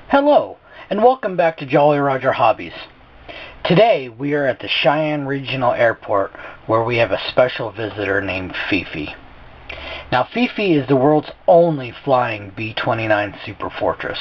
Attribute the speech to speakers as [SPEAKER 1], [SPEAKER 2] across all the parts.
[SPEAKER 1] Hello, and welcome back to Jolly Roger Hobbies. Today we are at the Cheyenne Regional Airport where we have a special visitor named FIFI. Now FIFI is the world's only flying B-29 Superfortress.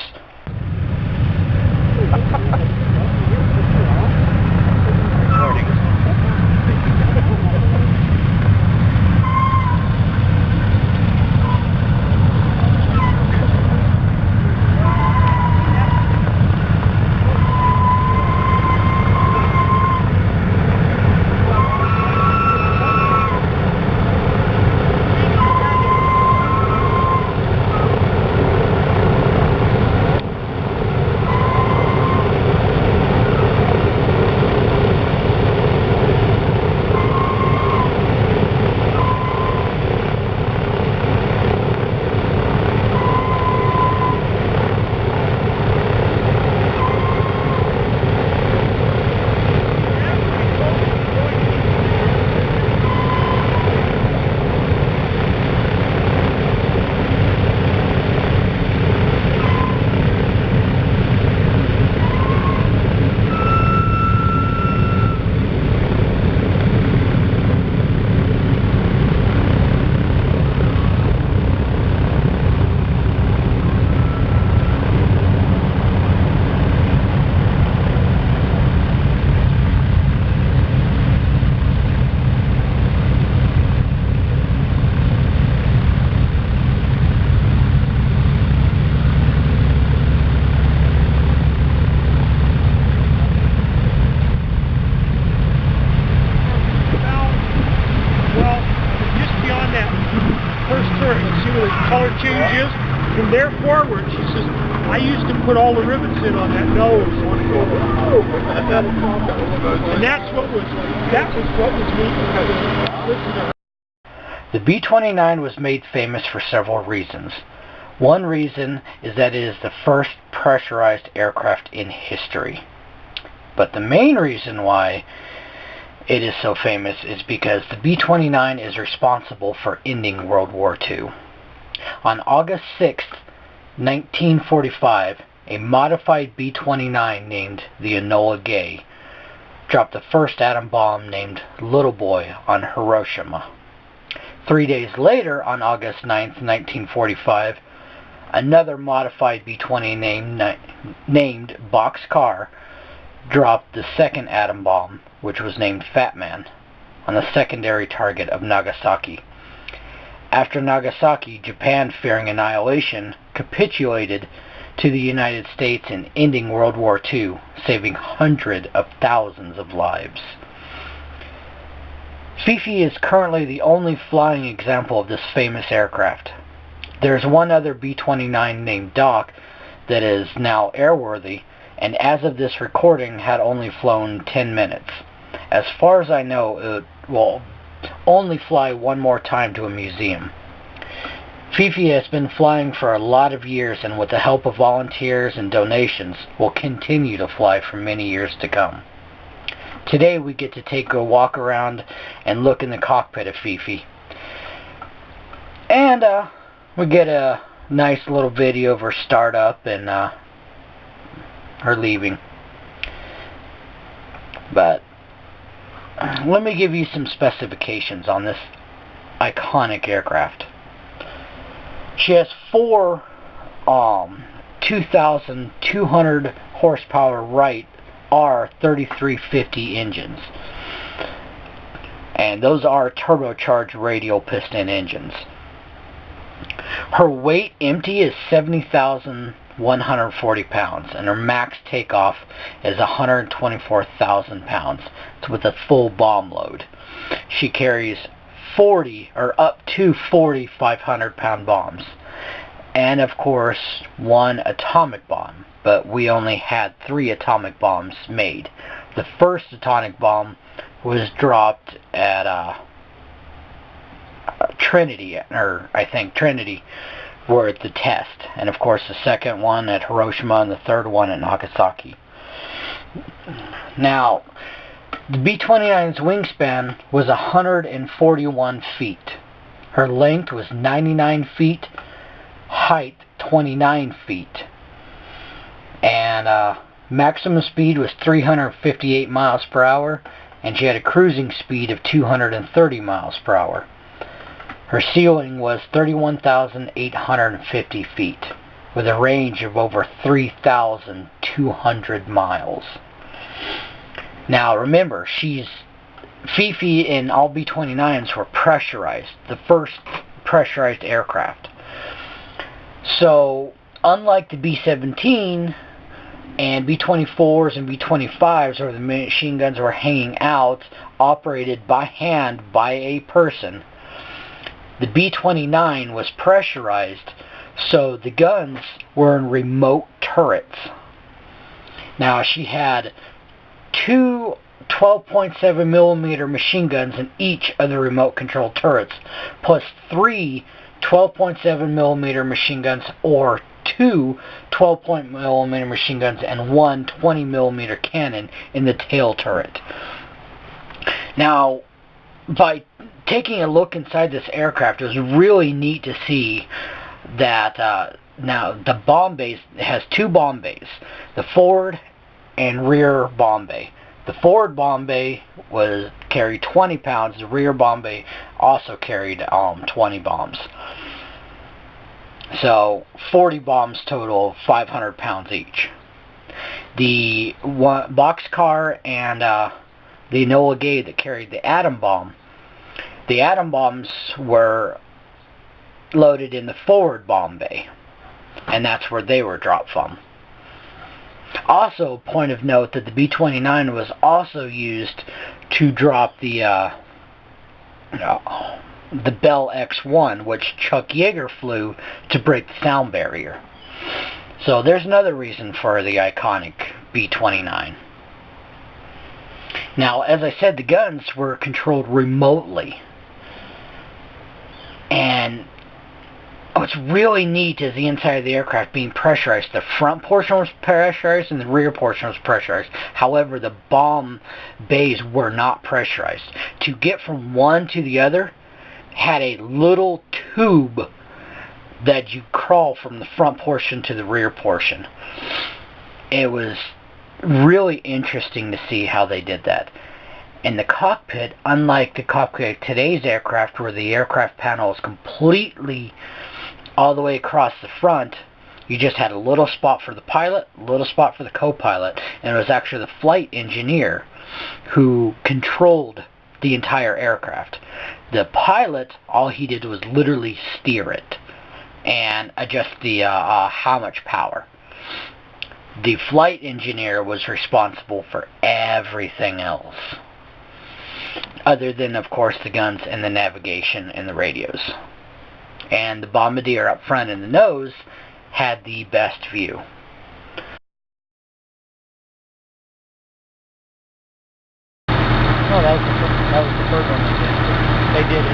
[SPEAKER 2] Color changes from there forward. She says, I used to put all the rivets in on that nose. And that was what was neat.
[SPEAKER 1] The B-29 was made famous for several reasons. One reason is that it is the first pressurized aircraft in history. But the main reason why it is so famous is because the B-29 is responsible for ending World War II. On August 6, 1945, a modified B-29 named the Enola Gay dropped the first atom bomb named Little Boy on Hiroshima. 3 days later, on August 9, 1945, another modified B-29 named Boxcar dropped the second atom bomb, which was named Fat Man, on the secondary target of Nagasaki. After Nagasaki, Japan, fearing annihilation, capitulated to the United States in ending World War II, saving hundreds of thousands of lives. FIFI is currently the only flying example of this famous aircraft. There's one other B-29 named Doc that is now airworthy, and as of this recording had only flown 10 minutes. As far as I know, it will only fly one more time to a museum. FIFI has been flying for a lot of years, and with the help of volunteers and donations will continue to fly for many years to come. Today we get to take a walk around and look in the cockpit of FIFI. And we get a nice little video of her startup and her leaving. But let me give you some specifications on this iconic aircraft. She has four 2,200 horsepower Wright R3350 engines. And those are turbocharged radial piston engines. Her weight empty is 70,140 pounds, and her max takeoff is 124,000 pounds. It's with a full bomb load. She carries 40 or up to 40 500-pound bombs, and of course one atomic bomb, but we only had 3 atomic bombs made. The first atomic bomb was dropped at Trinity, or I think Trinity were at the test, and of course the second one at Hiroshima and the third one at Nagasaki. Now, the B-29's wingspan was 141 feet. Her length was 99 feet, height 29 feet. And maximum speed was 358 miles per hour, and she had a cruising speed of 230 miles per hour. Her ceiling was 31,850 feet, with a range of over 3,200 miles. Now remember, FIFI and all B-29s were pressurized, the first pressurized aircraft. So, unlike the B-17 and B-24s and B-25s, where the machine guns were hanging out, operated by hand by a person, the B-29 was pressurized, so the guns were in remote turrets. Now, she had two 12.7 millimeter machine guns in each of the remote control turrets, plus three 12.7 millimeter machine guns, or two 12 millimeter machine guns and one 20 millimeter cannon in the tail turret. Now, by taking a look inside this aircraft, it was really neat to see that now the bomb bay has two bomb bays, the forward and rear bomb bay. The forward bomb bay carried 20 pounds. The rear bomb bay also carried 20 bombs. So 40 bombs total, 500 pounds each. The boxcar and the Enola Gay that carried the atom bomb, the atom bombs were loaded in the forward bomb bay, and that's where they were dropped from. Also, point of note that the B-29 was also used to drop the Bell X-1, which Chuck Yeager flew to break the sound barrier. So there's another reason for the iconic B-29. Now, as I said, the guns were controlled remotely. And what's really neat is the inside of the aircraft being pressurized. The front portion was pressurized and the rear portion was pressurized. However, the bomb bays were not pressurized. To get from one to the other, had a little tube that you crawl from the front portion to the rear portion. It was really interesting to see how they did that. In the cockpit, unlike the cockpit of today's aircraft, where the aircraft panel is completely all the way across the front, you just had a little spot for the pilot, a little spot for the co-pilot, and it was actually the flight engineer who controlled the entire aircraft. The pilot, all he did was literally steer it and adjust the how much power. The flight engineer was responsible for everything else, other than, of course, the guns and the navigation and the radios. And the bombardier up front in the nose had the best view. No, that was the third one they did. They did it.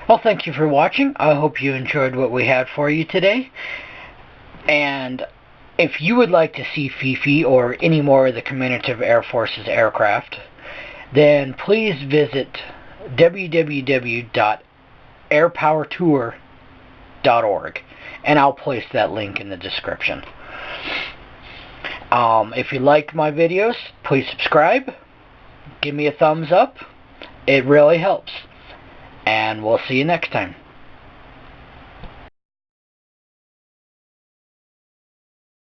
[SPEAKER 1] Well, thank you for watching. I hope you enjoyed what we had for you today. And if you would like to see FIFI or any more of the Commemorative Air Force's aircraft, then please visit www.airpowertour.org, and I'll place that link in the description. If you liked my videos, please subscribe, give me a thumbs up. It really helps. And we'll see you next time.